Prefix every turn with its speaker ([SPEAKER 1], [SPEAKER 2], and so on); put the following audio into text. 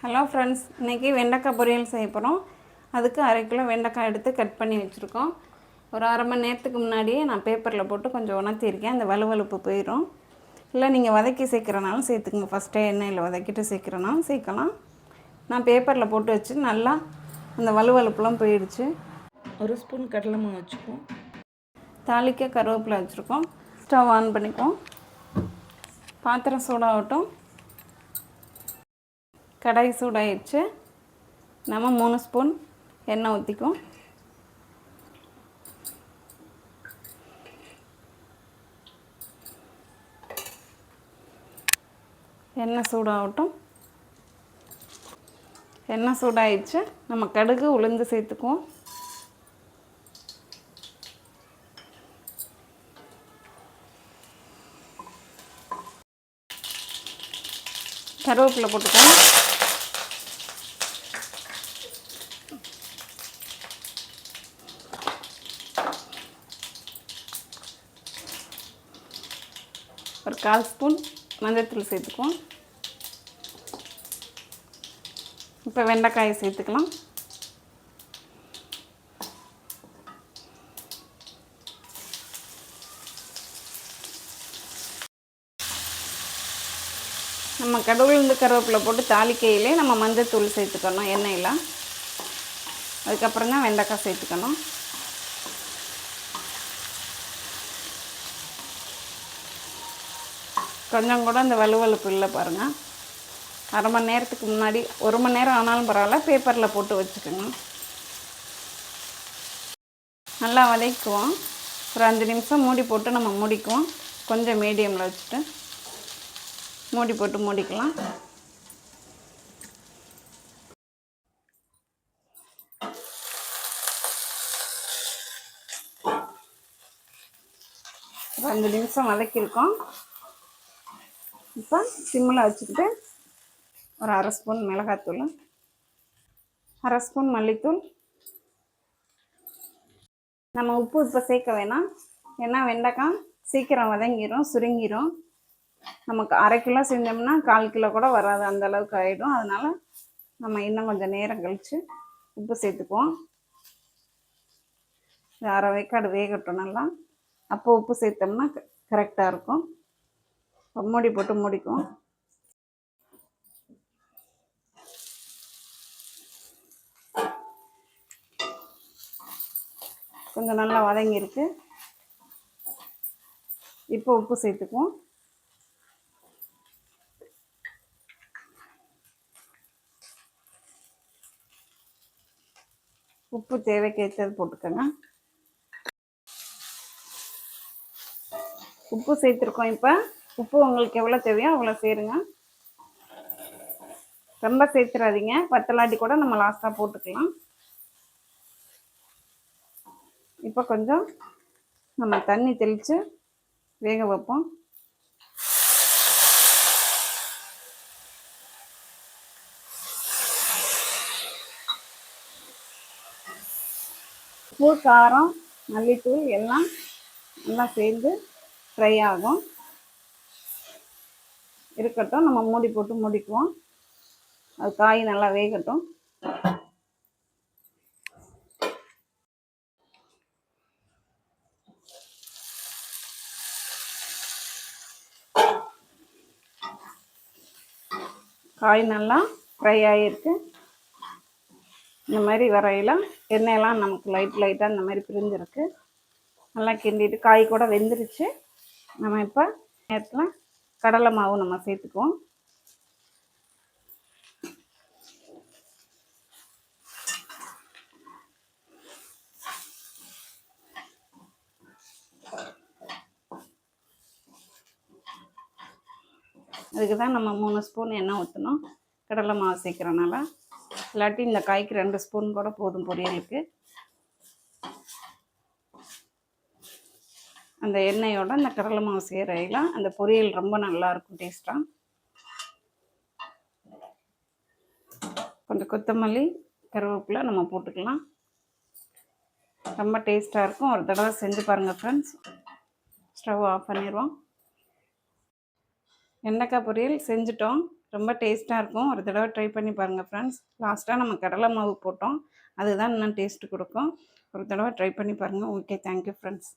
[SPEAKER 1] Hello friends, இன்றைக்கி வெண்டைக்காய் பொரியல் செய்ய போகிறோம். அதுக்கு 1/2 கிலோ வெண்டைக்காய் எடுத்து கட் பண்ணி வச்சுருக்கோம். ஒரு 1/2 மணி நேரத்துக்கு முன்னாடியே நான் பேப்பரில் போட்டு கொஞ்சம் உணர்த்தியிருக்கேன். அந்த வலுவலுப்பு போயிடும். இல்லை நீங்கள் வதக்கி சேர்க்குறனாலும் சேர்த்துக்குங்க. ஃபஸ்ட்டே எண்ணெயில் வதக்கிட்டு சேர்க்குறனாலும் சேர்க்கலாம். நான் பேப்பரில் போட்டு வச்சு நல்லா அந்த வலுவலுப்புலாம் போயிடுச்சு. 1 ஸ்பூன் கடலை மாவு வச்சுக்குவோம். தாளிக்க கருவேப்பிலை வச்சுருக்கோம். ஸ்டவ் ஆன் பண்ணிக்குவோம். பாத்திரம் சூடாகட்டும். கடாய் சூடாயிடுச்சு. நம்ம 3 ஸ்பூன் எண்ணெய் ஊற்றிக்குவோம். எண்ணெய் சூடாகட்டும். எண்ணெய் சூடாயிடுச்சு. நம்ம கடுகு உளுந்து சேர்த்துக்குவோம். கருவேப்பிலை போட்டுக்குவோம். ஒரு 1/4 ஸ்பூன் மஞ்சள்தூள் சேர்த்துக்குவோம். இப்போ வெண்டைக்காயை சேர்த்துக்கலாம். நம்ம கடுகுலேருந்து கருவேப்பிலை போட்டு தாளிக்கையிலே நம்ம மஞ்சள்தூள் சேர்த்துக்கணும் எண்ணெயில். அதுக்கப்புறம் தான் வெண்டைக்காய் சேர்த்துக்கணும். கொஞ்சம் கூட அந்த வலுவலுப்பு இல்லை பாருங்கள். 1/2 மணி நேரத்துக்கு முன்னாடி 1 மணி நேரம் ஆனாலும் பரவாயில்ல, பேப்பரில் போட்டு வச்சுக்கோங்க. நல்லா வதக்குவோம். ஒரு 5 நிமிஷம் மூடி போட்டு நம்ம மூடிக்குவோம். கொஞ்சம் மீடியமில் வச்சுட்டு மூடி போட்டு மூடிக்கலாம். ஒரு 5 நிமிஷம் வதக்கியிருக்கோம். இப்போ சிம்மில் வச்சுக்கிட்டு ஒரு 1/2 ஸ்பூன் மிளகாத்தூள், 1/2 ஸ்பூன் மல்லித்தூள். நம்ம உப்பு இப்போ சேர்க்க வேணாம், ஏன்னா வெண்டைக்காய் சீக்கிரம் வதங்கிடும், சுருங்கிடும். நமக்கு 1/2 கிலோ செஞ்சோம்னா 1/4 கிலோ கூட வராது, அந்தளவுக்கு ஆகிடும். அதனால் நம்ம இன்னும் கொஞ்சம் நேரம் கழித்து உப்பு சேர்த்துக்குவோம். இது 1/2 வேக்காடு வேகட்டும் நல்லா. அப்போ உப்பு சேர்த்தோம்னா கரெக்டாக இருக்கும். மூடி போட்டு மூடிக்குவோம். கொஞ்சம் நல்லா வதங்கியிருக்கு. இப்போ உப்பு சேர்த்துக்குவோம். உப்பு தேவைக்கேற்றது போட்டுக்கோங்க. உப்பு சேர்த்துருக்கோம். இப்போ உப்பு உங்களுக்கு எவ்வளோ தேவையோ அவ்வளோ சேருங்க. ரொம்ப சேர்த்துறாதீங்க, பத்தலாட்டி கூட நம்ம லாஸ்ட்டாக போட்டுக்கலாம். இப்போ கொஞ்சம் நம்ம தண்ணி தெளித்து வேக வைப்போம். உப்பு, காரம், மல்லித்தூள் எல்லாம் நல்லா சேர்ந்து ஃப்ரை ஆகும். இருக்கட்டும், நம்ம மூடி போட்டு மூடிக்குவோம். அது காய் நல்லா வேகட்டும். காய் நல்லா ஃப்ரை ஆகிருக்கு. இந்த மாதிரி வரையில் எண்ணெயெல்லாம் நமக்கு லைட்டாக இந்த மாதிரி பிரிஞ்சிருக்கு. நல்லா கிண்டிட்டு காய் கூட வெந்துருச்சு. நம்ம இப்போ நேரத்தில் கடலை மாவு நம்ம சேர்த்துக்குவோம். அதுக்கு தான் நம்ம 3 ஸ்பூன் எண்ணெய் ஊற்றணும், கடலை மாவு சேர்க்குறனால. இல்லாட்டி இந்த காய்க்கு 2 ஸ்பூன் கூட போதும் பொரியலுக்கு. அந்த எண்ணெயோட அந்த கடலை மாவு சேர்றையில் அந்த பொரியல் ரொம்ப நல்லாயிருக்கும், டேஸ்ட்டாக. கொஞ்சம் கொத்தமல்லி, கருவேப்பிலை நம்ம போட்டுக்கலாம். ரொம்ப டேஸ்ட்டாக இருக்கும். ஒரு தடவை செஞ்சு பாருங்கள் ஃப்ரெண்ட்ஸ். ஸ்டவ் ஆஃப் பண்ணிடுவோம். வெண்டைக்காய் பொரியல் செஞ்சுட்டோம். ரொம்ப டேஸ்ட்டாக இருக்கும். ஒரு தடவை ட்ரை பண்ணி பாருங்கள் ஃப்ரெண்ட்ஸ். லாஸ்ட்டாக நம்ம கடலை மாவு போட்டோம், அதுதான் இன்னும் டேஸ்ட்டு கொடுக்கும். ஒரு தடவை ட்ரை பண்ணி பாருங்கள். Okay, thank you friends.